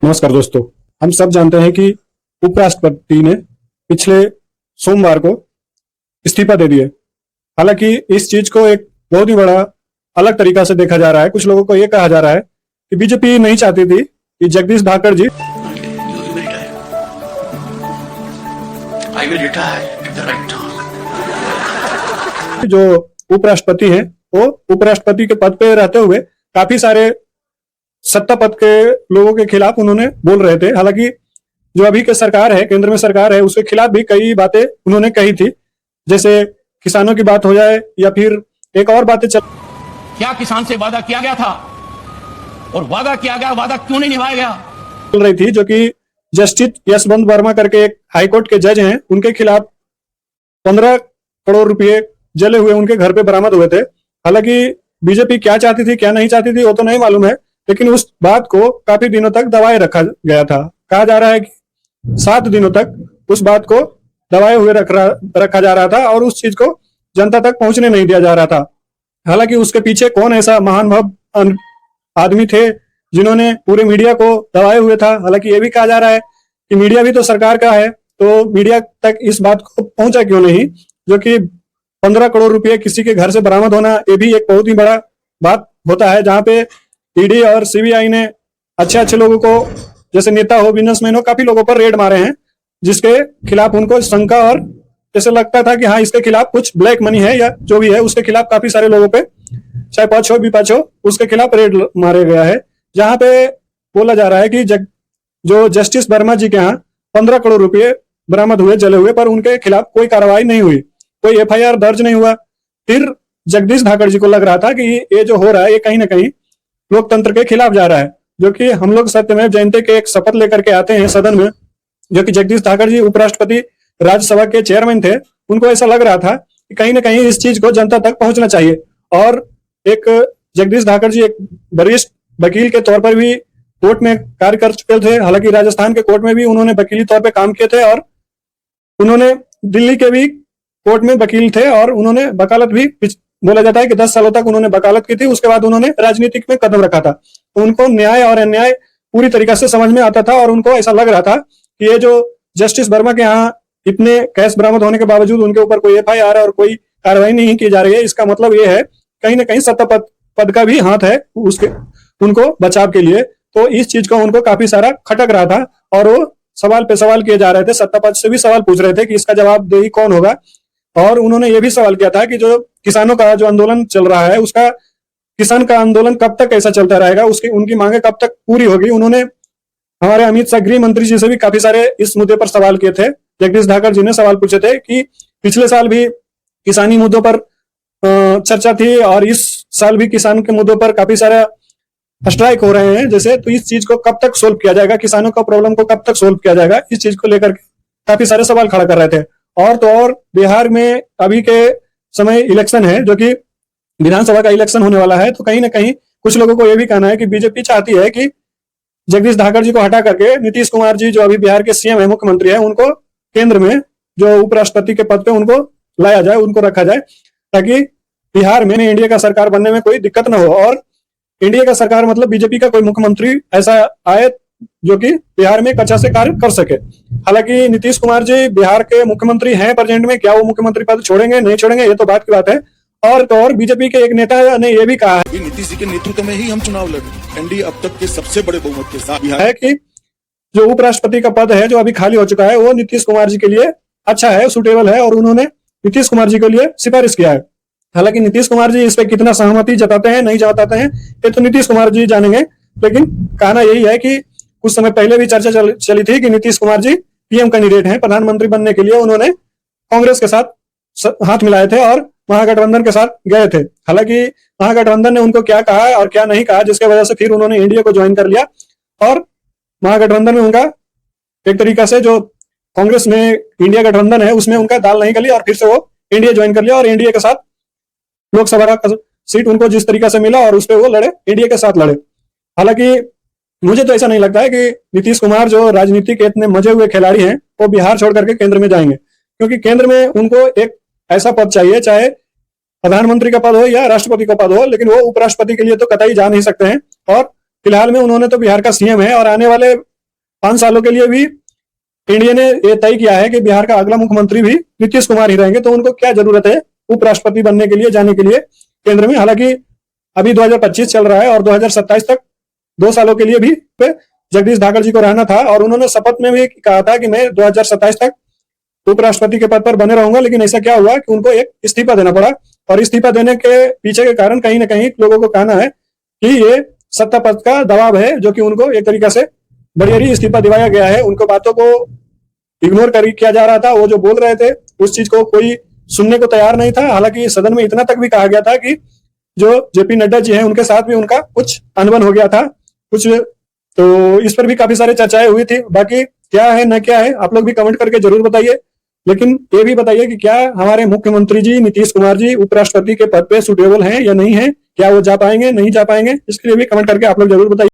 नमस्कार दोस्तों। हम सब जानते हैं कि उपराष्ट्रपति ने पिछले सोमवार को इस्तीफा दे दिए। हालांकि इस चीज को एक बहुत ही बड़ा अलग तरीका से देखा जा रहा है। कुछ लोगों को यह कहा जा रहा है कि बीजेपी नहीं चाहती थी कि जगदीश धाकड़ जी जो उपराष्ट्रपति हैं वो उपराष्ट्रपति के पद पे रहते हुए काफी सारे सत्ता पद के लोगों के खिलाफ उन्होंने बोल रहे थे। हालांकि जो अभी के सरकार है, केंद्र में सरकार है, उसके खिलाफ भी कई बातें उन्होंने कही थी, जैसे किसानों की बात हो जाए या फिर एक और बातें क्या किसान से वादा किया गया था और वादा किया गया वादा क्यों नहीं निभाया गया चल रही थी, जो कि जस्टिस यशवंत वर्मा करके एक हाईकोर्ट के जज हैं, उनके खिलाफ 15 करोड़ रुपए जले हुए उनके घर पे बरामद हुए थे। हालांकि बीजेपी क्या चाहती थी क्या नहीं चाहती थी वो तो नहीं मालूम है, लेकिन उस बात को काफी दिनों तक दबाए रखा गया था। कहा जा रहा है कि 7 दिनों तक उस बात को दबाए हुए रखा जा रहा था और उस चीज को जनता तक पहुंचने नहीं दिया जा रहा था। हालांकि उसके पीछे कौन ऐसा महानुभाव आदमी थे जिन्होंने पूरे मीडिया को दबाए हुए था। हालांकि ये भी कहा जा रहा है कि मीडिया भी तो सरकार का है, तो मीडिया तक इस बात को पहुंचा क्यों नहीं, जो कि 15 करोड़ रुपए किसी के घर से बरामद होना ये भी एक बहुत ही बड़ा बात होता है, जहां पे ईडी और सीबीआई ने अच्छे लोगों को, जैसे नेता हो, बिजनेसमैन हो, काफी लोगों पर रेड मारे हैं, जिसके खिलाफ उनको शंका और जैसे लगता था कि हाँ इसके खिलाफ कुछ ब्लैक मनी है या जो भी है, उसके खिलाफ काफी सारे लोगों पे, चाहे पक्ष हो विपक्ष हो, उसके खिलाफ रेड मारे गया है। जहां पे बोला जा रहा है कि जो जस्टिस वर्मा जी के यहाँ 15 करोड़ रुपए बरामद हुए जले हुए, पर उनके खिलाफ कोई कार्रवाई नहीं हुई, कोई एफआईआर दर्ज नहीं हुआ। फिर जगदीश धाकड़ जी को लग रहा था कि ये जो हो रहा है ये कहीं ना कहीं लोकतंत्र के खिलाफ जा रहा है, जो कि हम लोग सत्यमेव जयते के एक शपथ लेकर के आते हैं सदन में, जो कि जगदीश धाकड़ जी उपराष्ट्रपति राज्यसभा के चेयरमैन थे। उनको ऐसा लग रहा था कि कहीं ना कहीं इस चीज को जनता तक पहुंचना चाहिए। और एक जगदीश धाकड़ जी एक वरिष्ठ वकील के तौर पर भी कोर्ट में कार्य कर चुके थे। हालांकि राजस्थान के कोर्ट में भी उन्होंने वकीली तौर पर काम किए थे और उन्होंने दिल्ली के भी कोर्ट में वकील थे और उन्होंने वकालत भी, बोला जाता है कि 10 सालों तक उन्होंने वकालत की थी। उसके बाद उन्होंने राजनीतिक में कदम रखा था, तो उनको न्याय और अन्याय पूरी तरीके से समझ में आता था और उनको ऐसा लग रहा था कि ये जो जस्टिस वर्मा के यहाँ इतने कैश बरामद होने के बावजूद उनके ऊपर कोई एफआईआर और कोई कार्रवाई नहीं की जा रही है, इसका मतलब ये है कहीं ना कहीं सत्ता पद का भी हाथ है उसके उनको बचाव के लिए। तो इस चीज को उनको काफी सारा खटक रहा था और वो सवाल पे सवाल किए जा रहे थे, सत्ता पक्ष से भी सवाल पूछ रहे थे कि इसका जवाबदेही कौन होगा। और उन्होंने ये भी सवाल किया था कि जो किसानों का जो आंदोलन चल रहा है, उसका किसान का आंदोलन कब तक ऐसा चलता रहेगा, उसकी उनकी मांगे कब तक पूरी होगी। उन्होंने हमारे अमित शाह गृह मंत्री जी से भी काफी सारे इस मुद्दे पर सवाल किए थे। जगदीश धाकड़ जी ने सवाल पूछे थे कि पिछले साल भी किसानी मुद्दों पर चर्चा थी और इस साल भी किसान के मुद्दों पर काफी सारा स्ट्राइक हो रहे हैं जैसे, तो इस चीज को कब तक सोल्व किया जाएगा, किसानों का प्रॉब्लम को कब तक सोल्व किया जाएगा, इस चीज को लेकर काफी सारे सवाल खड़ा कर रहे थे। और तो और बिहार में अभी के समय इलेक्शन है, जो कि विधानसभा का इलेक्शन होने वाला है, तो कहीं ना कहीं कुछ लोगों को यह भी कहना है कि बीजेपी चाहती है कि जगदीश धाकड़ जी को हटा करके नीतीश कुमार जी, जो अभी बिहार के सीएम है, मुख्यमंत्री है, उनको केंद्र में जो उपराष्ट्रपति के पद पे उनको लाया जाए, उनको रखा जाए, ताकि बिहार में एनडीए का सरकार बनने में कोई दिक्कत न हो। और एनडीए का सरकार मतलब बीजेपी का कोई मुख्यमंत्री ऐसा आए जो कि बिहार में अच्छा से कार्य कर सके। हालांकि नीतीश कुमार जी बिहार के मुख्यमंत्री हैं प्रेजेंट में, क्या वो मुख्यमंत्री पद छोड़ेंगे नहीं छोड़ेंगे ये तो बात की बात है। और तो और बीजेपी के एक नेता ने यह भी कहा है, नीतीश जी के नेतृत्व में ही हम चुनाव लड़े, एनडीए अब तक के सबसे बड़े बहुमत के साथ है कि जो उपराष्ट्रपति का पद है जो अभी खाली हो चुका है वो नीतीश कुमार जी के लिए अच्छा है, सुटेबल है, और उन्होंने नीतीश कुमार जी के लिए सिफारिश किया है। हालांकि नीतीश कुमार जी इस पे कितना सहमति जताते हैं नहीं जताते हैं ये तो नीतीश कुमार जी जानेंगे, लेकिन कहना यही है कि कुछ समय पहले भी चर्चा चली थी कि नीतीश कुमार जी पीएम कैंडिडेट हैं, प्रधानमंत्री बनने के लिए उन्होंने कांग्रेस के साथ हाथ मिलाए थे और महागठबंधन के साथ गए थे। हालांकि महागठबंधन ने उनको क्या कहा और क्या नहीं कहा, जिसके वजह से फिर उन्होंने एनडीए को ज्वाइन कर लिया और महागठबंधन में उनका एक तरीका से जो कांग्रेस में इंडिया गठबंधन है उसमें उनका दाल नहीं गली और फिर से वो एनडीए ज्वाइन कर लिया और एनडीए के साथ लोकसभा का सीट उनको जिस तरीका से मिला और उस पर वो लड़े, एनडीए के साथ लड़े। हालांकि मुझे तो ऐसा नहीं लगता है कि नीतीश कुमार जो राजनीति के इतने मजे हुए खिलाड़ी हैं वो बिहार छोड़ करके केंद्र में जाएंगे, क्योंकि केंद्र में उनको एक ऐसा पद चाहिए, चाहे प्रधानमंत्री का पद हो या राष्ट्रपति का पद हो, लेकिन वो उपराष्ट्रपति के लिए तो कतई जा नहीं सकते हैं। और फिलहाल में उन्होंने तो बिहार का सीएम है और आने वाले 5 सालों के लिए भी एनडीए ने ये तय किया है कि बिहार का अगला मुख्यमंत्री भी नीतीश कुमार ही रहेंगे, तो उनको क्या जरूरत है उपराष्ट्रपति बनने के लिए, जाने के लिए केंद्र में। हालांकि अभी 2025 चल रहा है और 2027 तक 2 सालों के लिए भी जगदीश धाकड़ जी को रहना था, और उन्होंने शपथ में भी कहा था कि मैं 2027 तक उपराष्ट्रपति के पद पर बने रहूंगा। लेकिन ऐसा क्या हुआ कि उनको एक इस्तीफा देना पड़ा, और इस्तीफा देने के पीछे के कारण कहीं ना कहीं लोगों को कहना है कि ये सत्ता पद का दबाव है, जो कि उनको एक तरीका से बड़ी इस्तीफा दिलाया गया है। उनको बातों को इग्नोर किया जा रहा था, वो जो बोल रहे थे उस चीज को कोई सुनने को तैयार नहीं था। हालांकि सदन में इतना तक भी कहा गया था कि जो जेपी नड्डा जी हैं उनके साथ भी उनका कुछ अनबन हो गया था कुछ, तो इस पर भी काफी सारी चर्चाएं हुई थी। बाकी क्या है न क्या है आप लोग भी कमेंट करके जरूर बताइए, लेकिन ये भी बताइए कि क्या हमारे मुख्यमंत्री जी नीतीश कुमार जी उपराष्ट्रपति के पद पे सुटेबल हैं या नहीं है, क्या वो जा पाएंगे नहीं जा पाएंगे, इसके लिए भी कमेंट करके आप लोग जरूर बताइए।